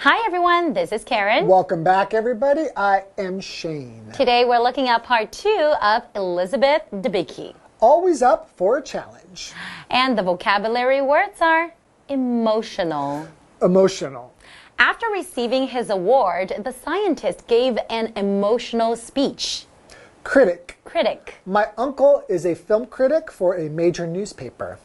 Hi everyone, this is Karen. Welcome back everybody, I am Shane. Today we're looking at part 2 of Elizabeth Debicki. Always up for a challenge. And the vocabulary words are emotional. Emotional. After receiving his award, the scientist gave an emotional speech. Critic. Critic. My uncle is a film critic for a major newspaper.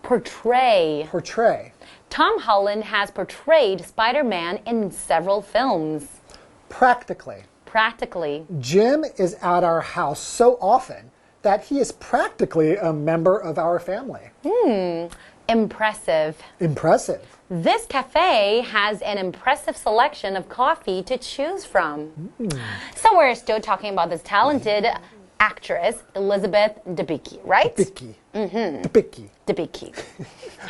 Portray. Portray. Tom Holland has portrayed Spider-Man in several films. Practically. Practically. Jim is at our house so often that he is practically a member of our family. Impressive. Impressive. This cafe has an impressive selection of coffee to choose from. So we're still talking about this talented actress, Elizabeth Debicki, right? Debicki. Debicki. Debicki.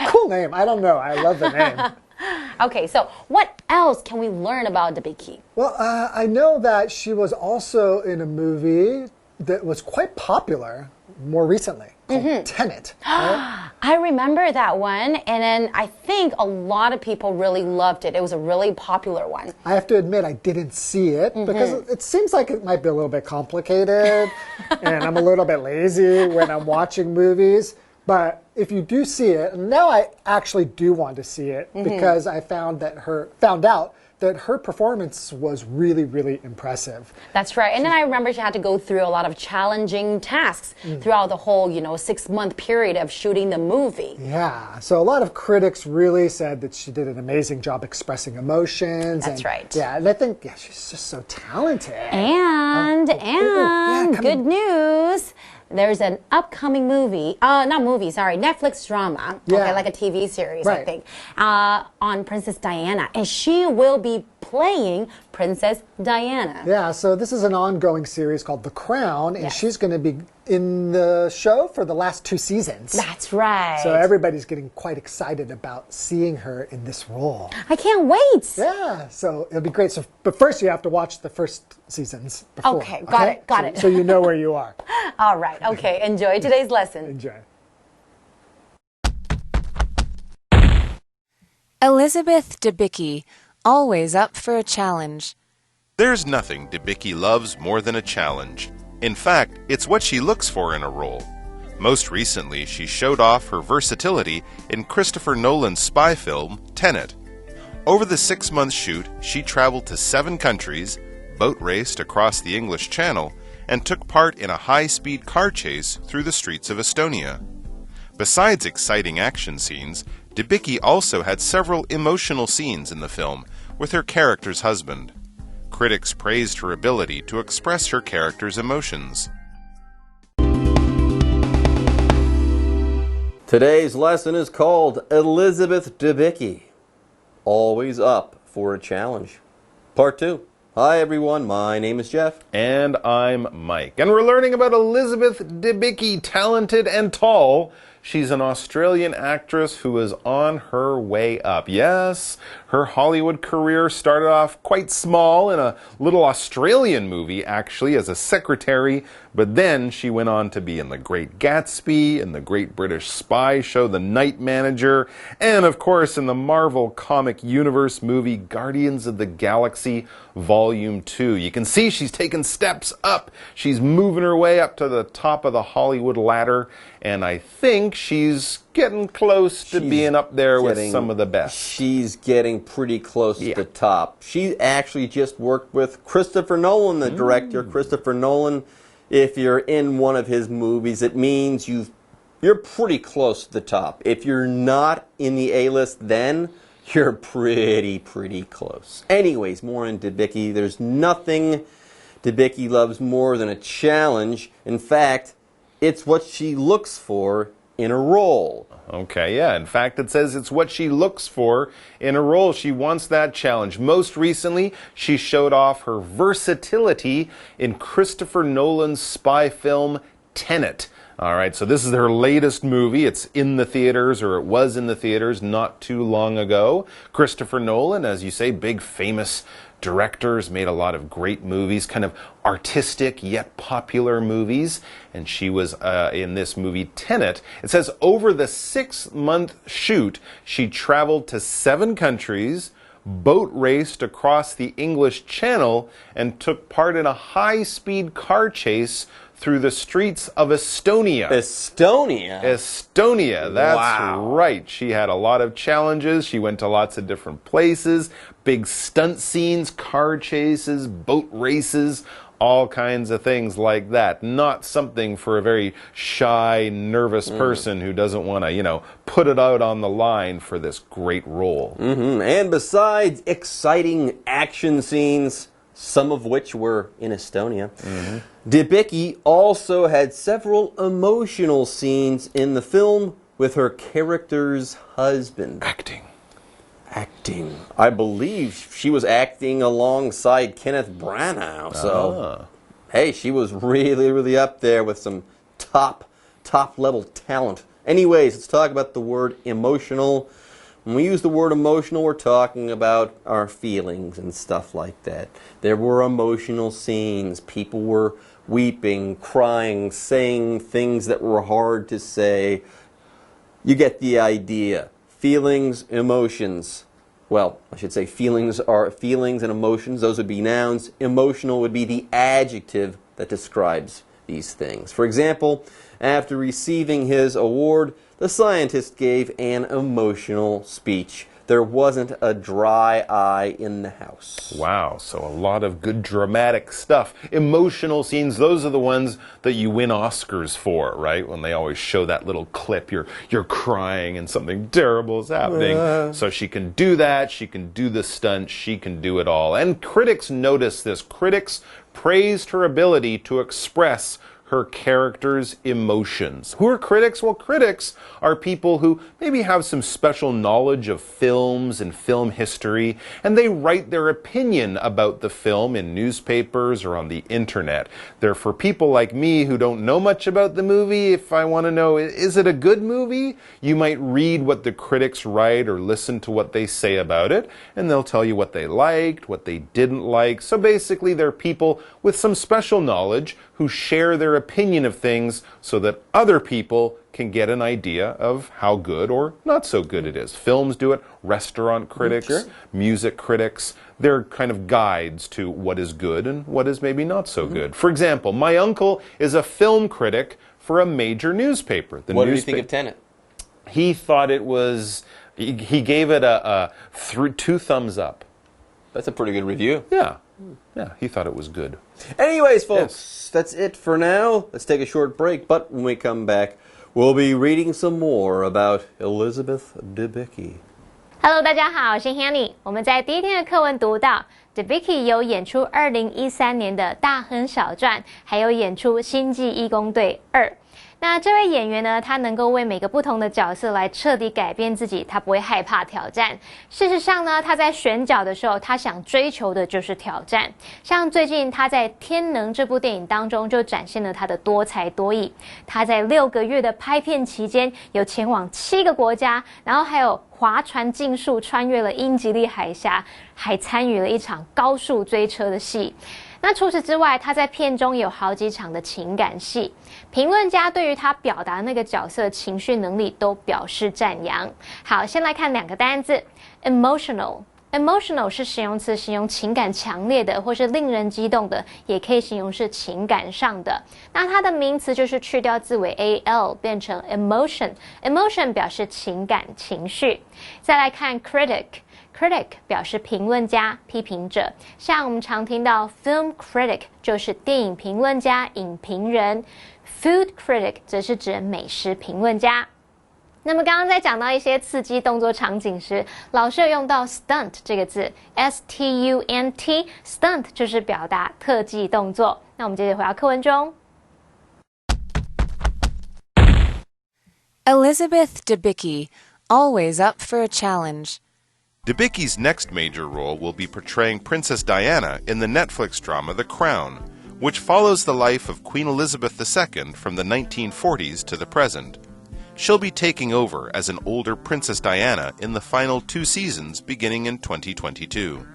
Cool name. I don't know. I love the name. Okay, so what else can we learn about Debicki? Well, I know that she was also in a movie that was quite popular more recently called Tenet. Right? I remember that one, and then I think a lot of people really loved it. It was a really popular one. I have to admit I didn't see it because it seems like it might be a little bit complicated and I'm a little bit lazy when I'm watching movies. But if you do see it, and now I actually do want to see it because I found out that her performance was really, really impressive. That's right. And then I remember she had to go through a lot of challenging tasks throughout the whole, 6-month period of shooting the movie. Yeah. So a lot of critics really said that she did an amazing job expressing emotions. That's right. Yeah, and I think she's just so talented. And good news. There's an upcoming movie, Netflix drama, okay, like a TV series, I think, on Princess Diana. And she will be playing Princess Diana. Yeah, so this is an ongoing series called The Crown, and she's going to be in the show for the last 2 seasons. That's right. So everybody's getting quite excited about seeing her in this role. I can't wait. Yeah, so it'll be great. So, but first you have to watch the first seasons before. Okay, got it. So you know where you are. All right, okay, enjoy today's lesson. Enjoy. Elizabeth Debicki, always up for a challenge. There's nothing Debicki loves more than a challenge. In fact, it's what she looks for in a role. Most recently, she showed off her versatility in Christopher Nolan's spy film, Tenet. Over the 6-month shoot, she traveled to 7 countries, boat raced across the English Channel, and took part in a high-speed car chase through the streets of Estonia. Besides exciting action scenes, Debicki also had several emotional scenes in the film with her character's husband. Critics praised her ability to express her character's emotions. Today's lesson is called Elizabeth Debicki, always up for a challenge. Part 2. Hi everyone, my name is Jeff. And I'm Mike. And we're learning about Elizabeth Debicki, talented and tall. She's an Australian actress who is on her way up. Yes, her Hollywood career started off quite small in a little Australian movie, actually, as a secretary, but then she went on to be in The Great Gatsby, in the Great British Spy Show, The Night Manager, and of course in the Marvel Comic Universe movie Guardians of the Galaxy Volume 2. You can see she's taken steps up. She's moving her way up to the top of the Hollywood ladder, and I think she's getting close to being up there with some of the best. She's getting pretty close to the top. She actually just worked with Christopher Nolan, the director. Christopher Nolan, if you're in one of his movies, it means you're pretty close to the top. If you're not in the A-list, then you're pretty close. Anyways, more on Debicki. There's nothing Debicki loves more than a challenge. In fact, it's what she looks for in a role. Okay, yeah. In fact, it says it's what she looks for in a role. She wants that challenge. Most recently, she showed off her versatility in Christopher Nolan's spy film, Tenet. All right, so this is her latest movie. It's in the theaters, or it was in the theaters not too long ago. Christopher Nolan, as you say, big famous directors, made a lot of great movies, kind of artistic yet popular movies, and she was in this movie Tenet. It says over the 6-month shoot, she traveled to 7 countries, boat raced across the English Channel and took part in a high-speed car chase through the streets of Estonia. Estonia? Estonia, that's wow. right. She had a lot of challenges. She went to lots of different places, big stunt scenes, car chases, boat races, all kinds of things like that. Not something for a very shy, nervous person who doesn't want to, put it out on the line for this great role. And besides exciting action scenes, some of which were in Estonia, Debicki also had several emotional scenes in the film with her character's husband. Acting. I believe she was acting alongside Kenneth Branagh. So, hey, she was really, really up there with some top level talent. Anyways, let's talk about the word emotional. When we use the word emotional, we're talking about our feelings and stuff like that. There were emotional scenes. People were weeping, crying, saying things that were hard to say. You get the idea. Feelings, emotions. Well, I should say feelings are feelings and emotions. Those would be nouns. Emotional would be the adjective that describes these things. For example, after receiving his award, the scientist gave an emotional speech. There wasn't a dry eye in the house. Wow, so a lot of good dramatic stuff. Emotional scenes, those are the ones that you win Oscars for, right? When they always show that little clip, you're crying and something terrible is happening. So she can do that, she can do the stunt, she can do it all. And critics noticed this. Critics praised her ability to express her character's emotions. Who are critics? Well, critics are people who maybe have some special knowledge of films and film history, and they write their opinion about the film in newspapers or on the internet. They're for people like me who don't know much about the movie. If I want to know, is it a good movie? You might read what the critics write or listen to what they say about it, and they'll tell you what they liked, what they didn't like. So basically, they're people with some special knowledge who share their opinion of things so that other people can get an idea of how good or not so good it is. Films do it, restaurant critics, music critics. They're kind of guides to what is good and what is maybe not so good. For example, my uncle is a film critic for a major newspaper. What did you think of Tenet? He thought it was, he gave it a 2 thumbs up. That's a pretty good review. Yeah, he thought it was good. Anyways, folks, that's it for now. Let's take a short break, but when we come back, we'll be reading some more about Elizabeth Debicki. Hello， 大家好，我是 Hanny。我们在第一天的课文读到 Debicki 有演出2013年的《大亨小传》，还有演出《星际义工队2》。那这位演员呢，他能够为每个不同的角色来彻底改变自己，他不会害怕挑战。事实上呢，他在选角的时候，他想追求的就是挑战。像最近他在《天能》这部电影当中，就展现了他的多才多艺。他在6个月的拍片期间，有前往7个国家，然后还有划船竞速穿越了英吉利海峡，还参与了一场高速追车的戏。那除此之外，他在片中有好几场的情感戏，评论家对于他表达那个角色情绪能力都表示赞扬。好，先来看2个单字 ，emotional。emotional 是形容词，形容情感强烈的或是令人激动的，也可以形容是情感上的。那它的名词就是去掉字尾 al 变成 emotion。emotion 表示情感情绪。再来看 critic。critic 表示评论家、批评者，像我们常听到 film critic 就是电影评论家、影评人 ，food critic 则是指美食评论家。那么刚刚在讲到一些刺激动作场景时，老师有用到 stunt 这个字 ，stunt，stunt 就是表达特技动作。那我们接着回到课文中。Elizabeth Debicki, always up for a challenge. Debicki's next major role will be portraying Princess Diana in the Netflix drama The Crown, which follows the life of Queen Elizabeth II from the 1940s to the present. She'll be taking over as an older Princess Diana in the final 2 seasons beginning in 2022.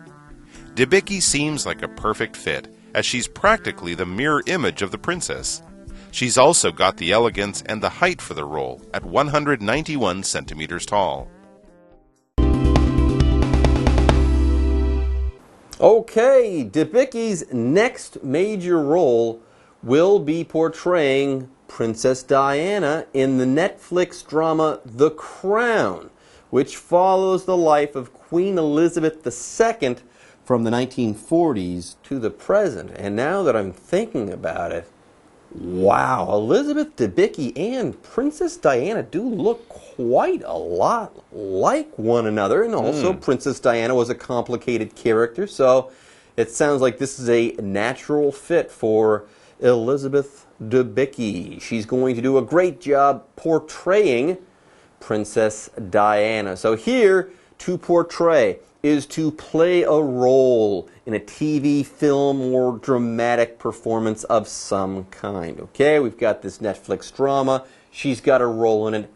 Debicki seems like a perfect fit, as she's practically the mirror image of the princess. She's also got the elegance and the height for the role at 191 centimeters tall. Okay, Debicki's next major role will be portraying Princess Diana in the Netflix drama The Crown, which follows the life of Queen Elizabeth II from the 1940s to the present. And now that I'm thinking about it, wow, Elizabeth Debicki and Princess Diana do look quite a lot like one another. And also, Princess Diana was a complicated character, so it sounds like this is a natural fit for Elizabeth Debicki. She's going to do a great job portraying Princess Diana. So here, to portray is to play a role in a TV, film, or dramatic performance of some kind. Okay, we've got this Netflix drama. She's got a role in it.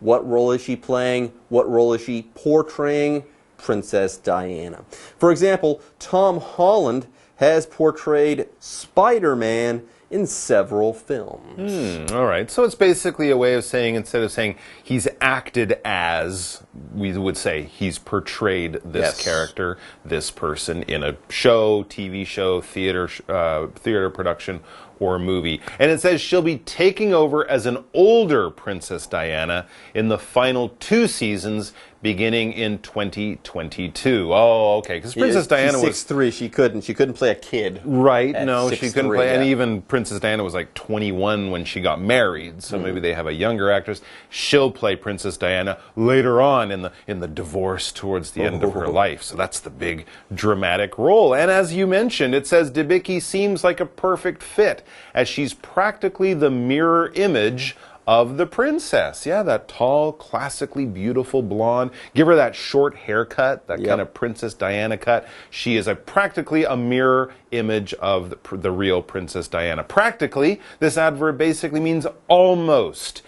What role is she playing? What role is she portraying? Princess Diana. For example, Tom Holland has portrayed Spider-Man in several films. All right, so it's basically a way of saying, instead of saying he's acted as, we would say he's portrayed this character, this person in a show, TV show, theater production, or movie. And it says she'll be taking over as an older Princess Diana in the final 2 seasons beginning in 2022. Oh, okay. Because Princess Diana was 6'3". She couldn't play a kid. Right. No, she couldn't play. Yeah. And even Princess Diana was like 21 when she got married. So maybe they have a younger actress. She'll play Princess Diana later on in the divorce towards the end of her life. So that's the big dramatic role. And as you mentioned, it says Debicki seems like a perfect fit, as she's practically the mirror image of the princess. Yeah, that tall, classically beautiful blonde. Give her that short haircut, that kind of Princess Diana cut. She is practically a mirror image of the real Princess Diana. Practically, this adverb basically means almost.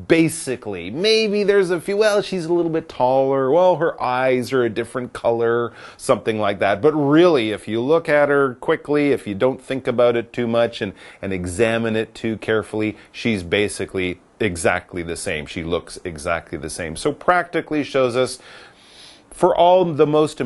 Basically. Maybe there's a few, well, she's a little bit taller. Well, her eyes are a different color. Something like that. But really, if you look at her quickly, if you don't think about it too much and examine it too carefully, she's basically exactly the same. She looks exactly the same. So practically shows us in all the most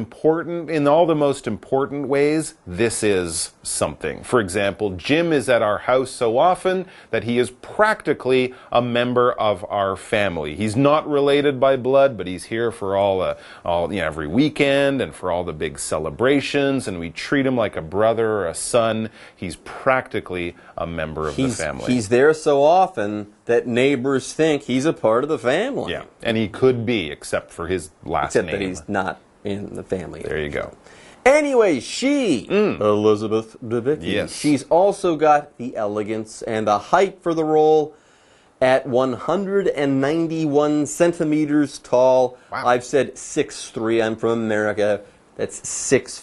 important ways, this is something. For example, Jim is at our house so often that he is practically a member of our family. He's not related by blood, but he's here for every weekend and for all the big celebrations, and we treat him like a brother or a son. He's practically a member of the family. He's there so often that neighbors think he's a part of the family. Yeah, and he could be, except for his last name. Except that he's not in the family. There you go. Anyway, Elizabeth Debicki, she's also got the elegance and the height for the role at 191 centimeters tall. Wow. I've said 6'3". I'm from America. That's 6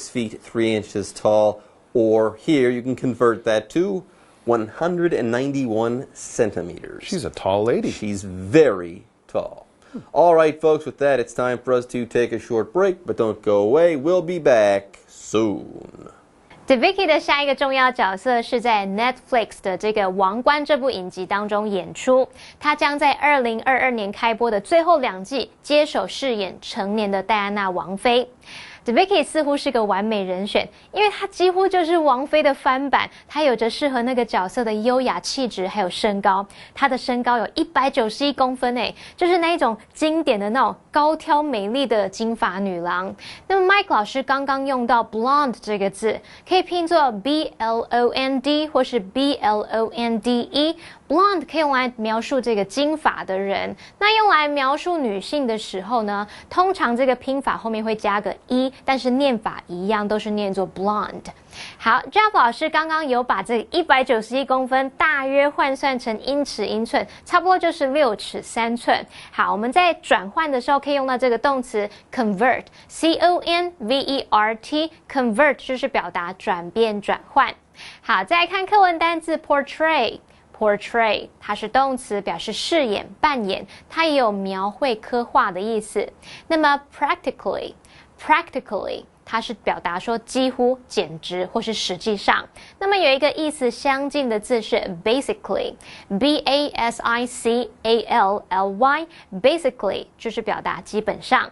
feet 3 inches tall. Or here, you can convert that to 191 centimeters. She's a tall lady. She's very tall. All right, folks, with that, it's time for us to take a short break, but don't go away. We'll be back soon. Debicki 的下一个重要角色是在 Netflix 的这个《王冠》这部影集当中演出，他将在2022年开播的最后2季接手饰演成年的戴安娜王妃。Debicki 似乎是个完美人选，因为她几乎就是王妃的翻版，她有着适合那个角色的优雅气质，还有身高。她的身高有191公分诶，就是那一种经典的那种高挑美丽的金发女郎。那么 Mike 老师刚刚用到 blonde 这个字，可以拼作 blond 或是 blonde。blonde 可以用来描述这个金发的人，那用来描述女性的时候呢，通常这个拼法后面会加个一，但是念法一样，都是念作 blonde。好 ，Jeff 老师刚刚有把这191公分大约换算成英尺英寸，差不多就是6尺3寸。好，我们在转换的时候可以用到这个动词 convert，convert 就是表达转变转换。好，再来看课文单字 portray， 它是动词，表示饰演、扮演，它也有描绘、刻画的意思。那么 practically 它是表达说几乎、简直或是实际上。那么有一个意思相近的字是 basically， basically 就是表达基本上。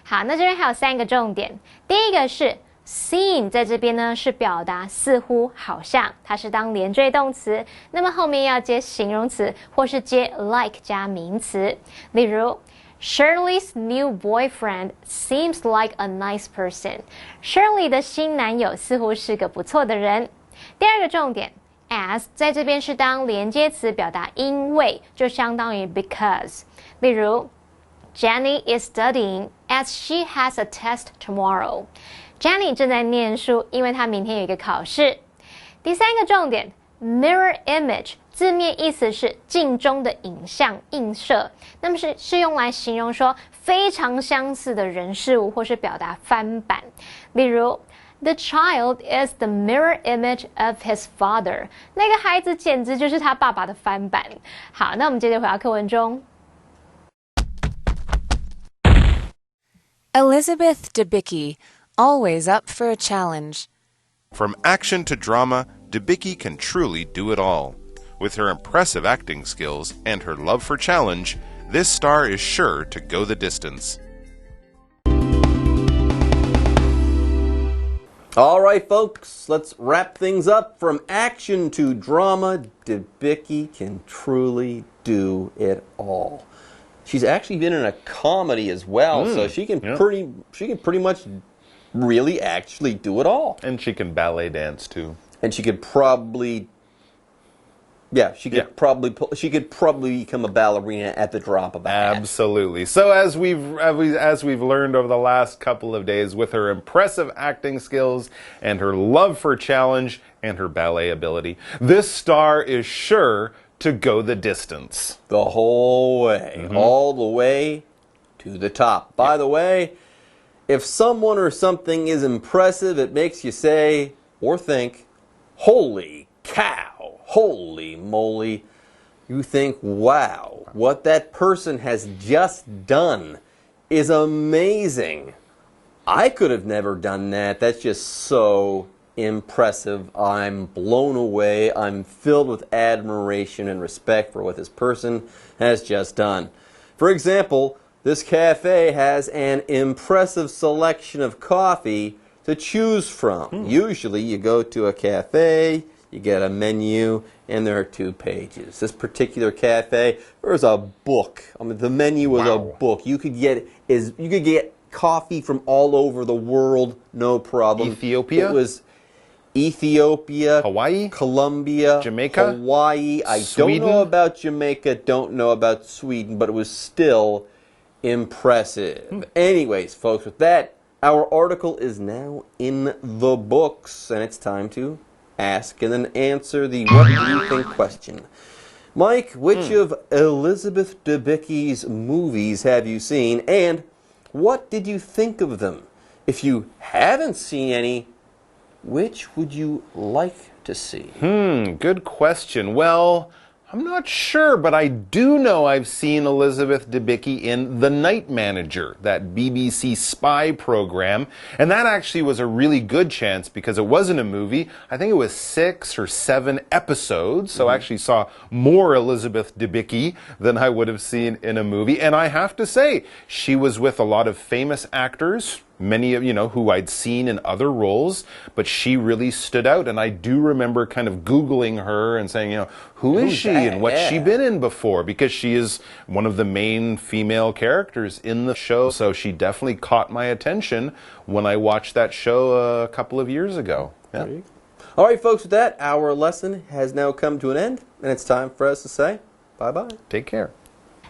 好，那这边还有3个重点。第一个是 seem 在这边呢是表达似乎好像，它是当连缀动词，那么后面要接形容词或是接 like 加名词。例如 Shirley's new boyfriend seems like a nice person. Shirley 的新男友似乎是个不错的人。第二个重点 as 在这边是当连接词，表达因为，就相当于 because。例如Jenny is studying as she has a test tomorrow. Jenny 正在念书，因为她明天有一个考试。第三个重点 mirror image 字面意思是镜中的影像映射，那么是用来形容说非常相似的人事物，或是表达翻版。例如The child is the mirror image of his father. 那个孩子简直就是他爸爸的翻版。好，那我们接着回到课文中。Elizabeth Debicki, always up for a challenge. From action to drama, Debicki can truly do it all. With her impressive acting skills and her love for challenge, this star is sure to go the distance. All right, folks, let's wrap things up. From action to drama, Debicki can truly do it all. She's actually been in a comedy as well, so she can pretty much really actually do it all. And she can ballet dance too. And she could probably she could probably become a ballerina at the drop of a hat. Absolutely. So as we've learned over the last couple of days, with her impressive acting skills and her love for challenge and her ballet ability, this star is sure to go the distance. The whole way, all the way to the top. By the way, if someone or something is impressive, it makes you say or think, holy cow, holy moly. You think, wow, what that person has just done is amazing. I could have never done that. That's just so impressive. I'm blown away. I'm filled with admiration and respect for what this person has just done. For example, this cafe has an impressive selection of coffee to choose from. Usually you go to a cafe, you get a menu, and there are 2 pages. This particular cafe, there's a book. I mean, the menu was a book. You could get coffee from all over the world, no problem. Ethiopia? It was Ethiopia, Hawaii, Colombia, Jamaica, Hawaii. I Sweden? don't know about Jamaica, don't know about Sweden, but it was still impressive. Anyways, folks, with that, our article is now in the books, and it's time to ask and then answer the what do you think question. Mike, which of Elizabeth Debicki's movies have you seen, and what did you think of them? If you haven't seen any, which would you like to see? Good question. Well, I'm not sure, but I do know I've seen Elizabeth Debicki in The Night Manager, that BBC spy program. And that actually was a really good chance because it wasn't a movie. I think it was 6 or 7 episodes. So I actually saw more Elizabeth Debicki than I would have seen in a movie. And I have to say, she was with a lot of famous actors, many of, who I'd seen in other roles, but she really stood out. And I do remember kind of Googling her and saying, who is she and what's she been in before? Because she is one of the main female characters in the show. So she definitely caught my attention when I watched that show a couple of years ago. Yeah. All right, folks, with that, our lesson has now come to an end, and it's time for us to say bye-bye. Take care.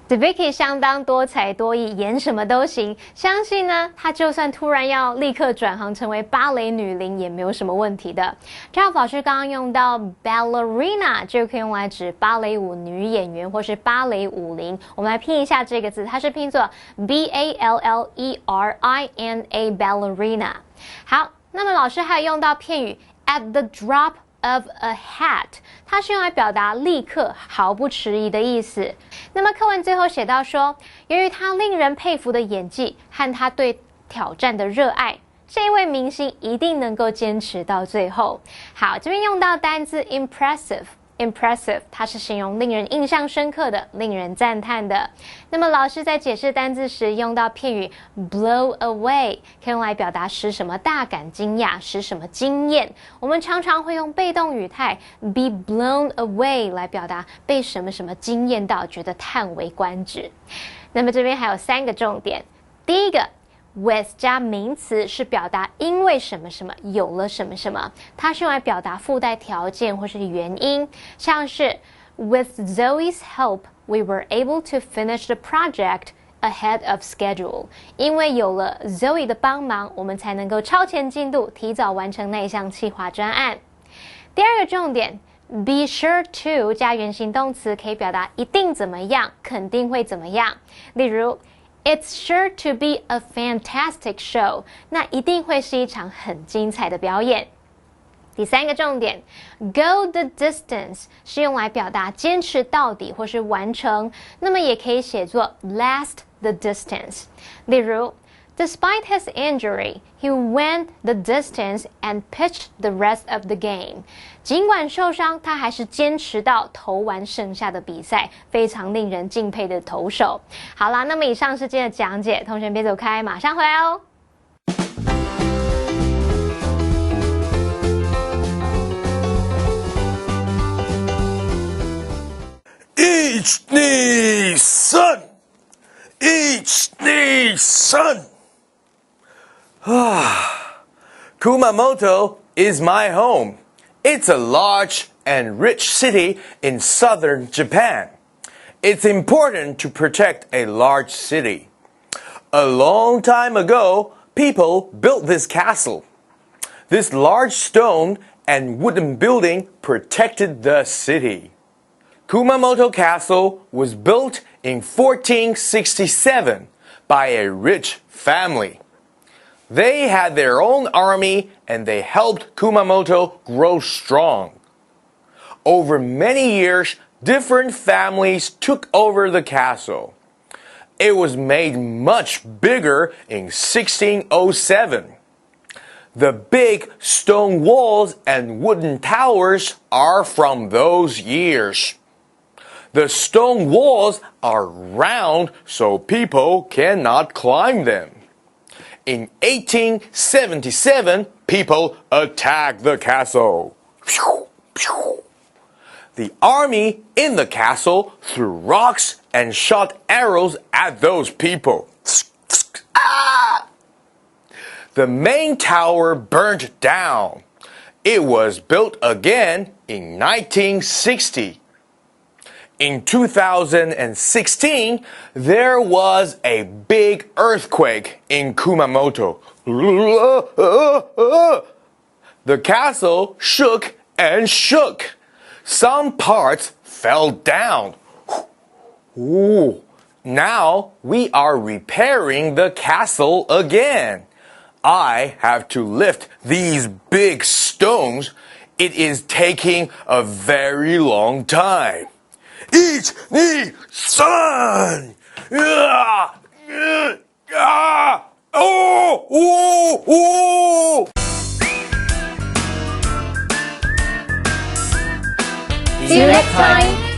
Debicki 相当多才多艺，演什么都行。相信呢，她就算突然要立刻转行成为芭蕾女伶，也没有什么问题的。Charles 老师刚刚用到 ballerina， 就可以用来指芭蕾舞女演员或是芭蕾舞伶。我们来拼一下这个字，它是拼作 B-A-L-L-E-R-I-N-A ballerina。好，那么老师还有用到片语 at the drop of a hat， 它是用来表达立刻、毫不迟疑的意思。那么课文最后写到说，由于他令人佩服的演技和他对挑战的热爱，这一位明星一定能够坚持到最后。好，这边用到单字 impressive。Impressive， 它是形容令人印象深刻的、令人赞叹的。那么老师在解释单字时用到片语 blow away， 可以用来表达使什么大感惊讶、使什么惊艳。我们常常会用被动语态 be blown away 来表达被什么什么惊艳到，觉得叹为观止。那么这边还有3个重点。第一个 with 加名词是表达因为什么什么有了什么什么，它是用来表达附带条件或是原因，像是 With Zoe's help, we were able to finish the project ahead of schedule. 因为有了 Zoe 的帮忙，我们才能够超前进度，提早完成那一项企划专案。第二个重点 be sure to 加原形动词可以表达一定怎么样，肯定会怎么样。例如It's sure to be a fantastic show. 那一定会是一场很精彩的表演。第3个重点 go the distance 是用来表达坚持到底或是完成，那么也可以写作 last the distance。例如Despite his injury, he went the distance and pitched the rest of the game. 尽管受伤，他还是坚持到投完剩下的比赛，非常令人敬佩的投手。好啦，那么以上是今天的讲解，同学别走开，马上回来哦。一二三，一二三。Kumamoto is my home. It's a large and rich city in southern Japan. It's important to protect a large city. A long time ago, people built this castle. This large stone and wooden building protected the city. Kumamoto Castle was built in 1467 by a rich family. They had their own army and they helped Kumamoto grow strong. Over many years, different families took over the castle. It was made much bigger in 1607. The big stone walls and wooden towers are from those years. The stone walls are round so people cannot climb them. In 1877, people attacked the castle. The army in the castle threw rocks and shot arrows at those people. The main tower burnt down. It was built again in 1960. In 2016, there was a big earthquake in Kumamoto. The castle shook and shook. Some parts fell down. Now we are repairing the castle again. I have to lift these big stones. It is taking a very long time. 一二三，See you next time.